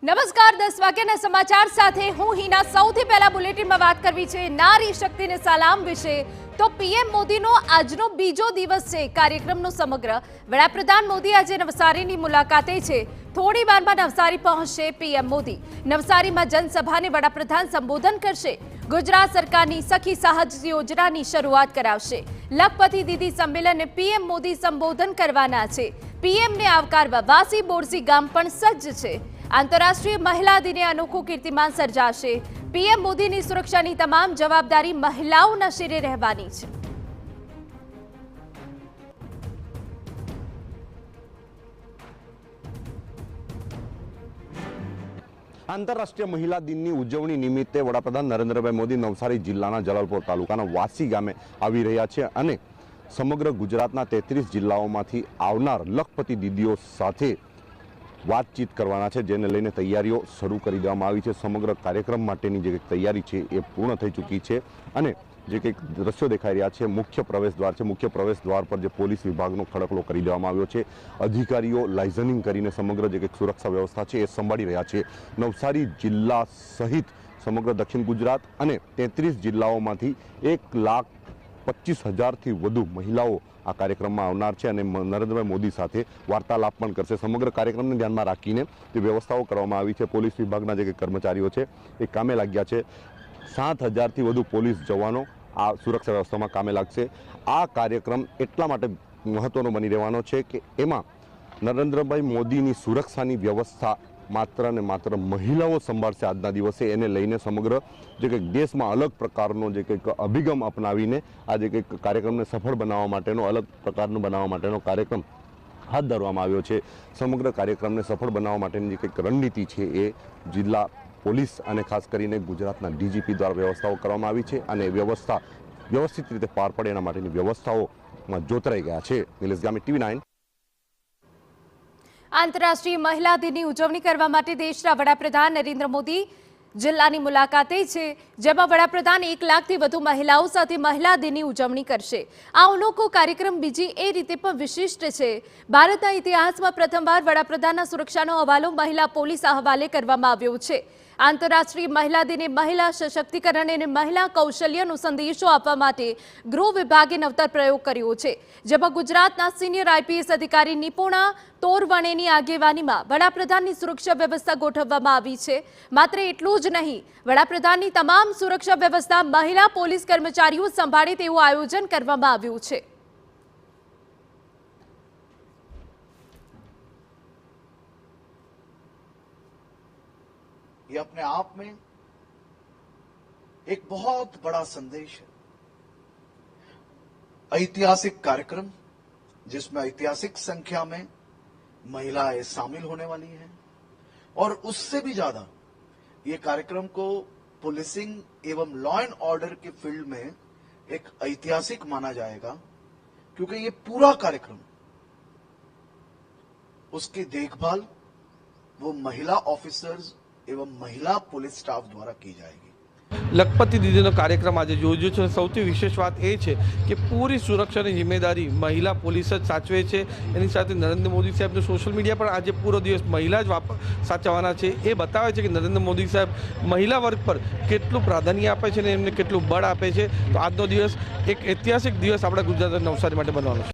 નમસ્કાર 10 વાગ્યાના સમાચાર સાથે હું હિના સૌથી પહેલા બુલેટિનમાં વાત કરવી છે નારી શક્તિને સલામ વિશે તો પીએમ મોદીનો આજનો બીજો દિવસ છે કાર્યક્રમનો સમગ્ર વડાપ્રધાન મોદી આજે નવસારીની મુલાકાતે છે થોડી વારમાં નવસારી પહોંચશે પીએમ મોદી નવસારીમાં જનસભાને વડાપ્રધાન સંબોધન કરશે ગુજરાત સરકારની સખી સહજ યોજનાની શરૂઆત કરાવશે લખપતિ દીદી સંમેલનને પીએમ મોદી સંબોધન કરવાના છે પીએમને આવકારવા વાસી બોરસી ગામ પણ સજ્જ છે આંતરરાષ્ટ્રીય મહિલા દિને અનોખું કીર્તિમાન સર્જાશે પીએમ મોદીની સુરક્ષાની તમામ જવાબદારી મહિલાઓના શિરે રહેવાની છે આંતરરાષ્ટ્રીય મહિલા દિનની ઉજવણી નિમિત્તે વડાપ્રધાન નરેન્દ્રભાઈ મોદી નવસારી જિલ્લાના જલાલપોર તાલુકાના વાસી ગામે આવી રહ્યા છે અને સમગ્ર ગુજરાતના 33 જિલ્લાઓમાંથી આવનાર લખપતિ દીદીઓ સાથે વાતચીત કરવાના છે જેને લઈને તૈયારીઓ શરૂ કરી દેવામાં આવી છે સમગ્ર કાર્યક્રમ માટેની જે તૈયારી છે એ પૂર્ણ થઈ ચૂકી છે અને જે કંઈક દ્રશ્યો દેખાઈ રહ્યા છે મુખ્ય પ્રવેશ દ્વાર છે મુખ્ય પ્રવેશ દ્વાર પર જે પોલીસ વિભાગનો ખડકલો કરી દેવામાં આવ્યો છે અધિકારીઓ લાઇઝનિંગ કરીને સમગ્ર જે કંઈક સુરક્ષા વ્યવસ્થા છે એ સંભાળી રહ્યા છે નવસારી જિલ્લા સહિત સમગ્ર દક્ષિણ ગુજરાત અને 33 જિલ્લાઓમાંથી 1,25,000થી વધુ મહિલાઓ આ કાર્યક્રમમાં આવનાર છે અને નરેન્દ્રભાઈ મોદી સાથે વાર્તાલાપ પણ કરશે સમગ્ર કાર્યક્રમને ધ્યાનમાં રાખીને જે વ્યવસ્થાઓ કરવામાં આવી છે પોલીસ વિભાગના જે કર્મચારીઓ છે એ કામે લાગ્યા છે 7,000થી વધુ પોલીસ જવાનો આ સુરક્ષા વ્યવસ્થામાં કામે લાગશે આ કાર્યક્રમ એટલા માટે મહત્વનો બની રહેવાનો છે કે એમાં નરેન્દ્રભાઈ મોદીની સુરક્ષાની વ્યવસ્થા માત્ર ને માત્ર મહિલાઓ સંભાળશે આજના દિવસે એને લઈને સમગ્ર જે કંઈક દેશમાં અલગ પ્રકારનો જે કંઈક અભિગમ અપનાવીને આ જે કંઈક કાર્યક્રમને સફળ બનાવવા માટેનો અલગ પ્રકારનો બનાવવા માટેનો કાર્યક્રમ હાથ ધરવામાં આવ્યો છે સમગ્ર કાર્યક્રમને સફળ બનાવવા માટેની જે કંઈક રણનીતિ છે એ જિલ્લા પોલીસ અને ખાસ કરીને ગુજરાતના ડીજીપી દ્વારા વ્યવસ્થાઓ કરવામાં આવી છે અને વ્યવસ્થા વ્યવસ્થિત રીતે પાર પડે એના માટેની વ્યવસ્થાઓમાં જોતરાઈ ગયા છે નિલેશ ગામી TV9 આંતરરાષ્ટ્રીય મહિલા દિનની ઉજવણી કરવા માટે દેશના વડાપ્રધાન નરેન્દ્ર મોદી જિલ્લાની મુલાકાતે છે જેમાં વડાપ્રધાન 1 લાખથી વધુ મહિલાઓ સાથે મહિલા દિનની ઉજવણી કરશે આ અનોખો કાર્યક્રમ બીજી એ રીતે પણ વિશિષ્ટ છે ભારતના ઇતિહાસમાં પ્રથમવાર વડાપ્રધાનના સુરક્ષાનો હવાલો મહિલા પોલીસ હવાલે કરવામાં આવ્યો છે આંતરરાષ્ટ્રીય મહિલા દિને મહિલા સશક્તિકરણ અને મહિલા કૌશલ્યનો સંદેશો આપવા માટે ગૃહ વિભાગે નવતર પ્રયોગ કર્યો છે જેમાં ગુજરાતના સિનિયર આઈપીએસ અધિકારી નિપુણા તોરવણેની આગેવાનીમાં વડાપ્રધાનની સુરક્ષા વ્યવસ્થા ગોઠવવામાં આવી છે માત્ર એટલું જ નહીં વડાપ્રધાનની તમામ સુરક્ષા વ્યવસ્થા મહિલા પોલીસ કર્મચારીઓ સંભાળે તેવું આયોજન કરવામાં આવ્યું છે ये अपने आप में एक बहुत बड़ा संदेश है ऐतिहासिक कार्यक्रम जिसमें ऐतिहासिक संख्या में महिलाएं शामिल होने वाली हैं और उससे भी ज्यादा ये कार्यक्रम को पुलिसिंग एवं लॉ एंड ऑर्डर के फील्ड में एक ऐतिहासिक माना जाएगा क्योंकि ये पूरा कार्यक्रम उसकी देखभाल वो महिला ऑफिसर्स एवं महिला पुलिस स्टाफ द्वारा की जाएगी લખપતિ દીદીનો કાર્યક્રમ આજે યોજ્યો છે સૌથી વિશેષ વાત એ છે કે પૂરી સુરક્ષાની જિમ્મેદારી મહિલા પોલીસ જ સાચવે છે એની સાથે નરેન્દ્ર મોદી સાહેબનો સોશિયલ મીડિયા પર આજે પૂરો દિવસ મહિલા જ સાચવવાના છે એ બતાવે છે કે નરેન્દ્ર મોદી સાહેબ મહિલા વર્ગ પર કેટલું પ્રાધાન્ય આપે છે અને એમને કેટલું બળ આપે છે તો આજનો દિવસ એક ઐતિહાસિક દિવસ આપણા ગુજરાત નવસારી માટે બનવાનો છે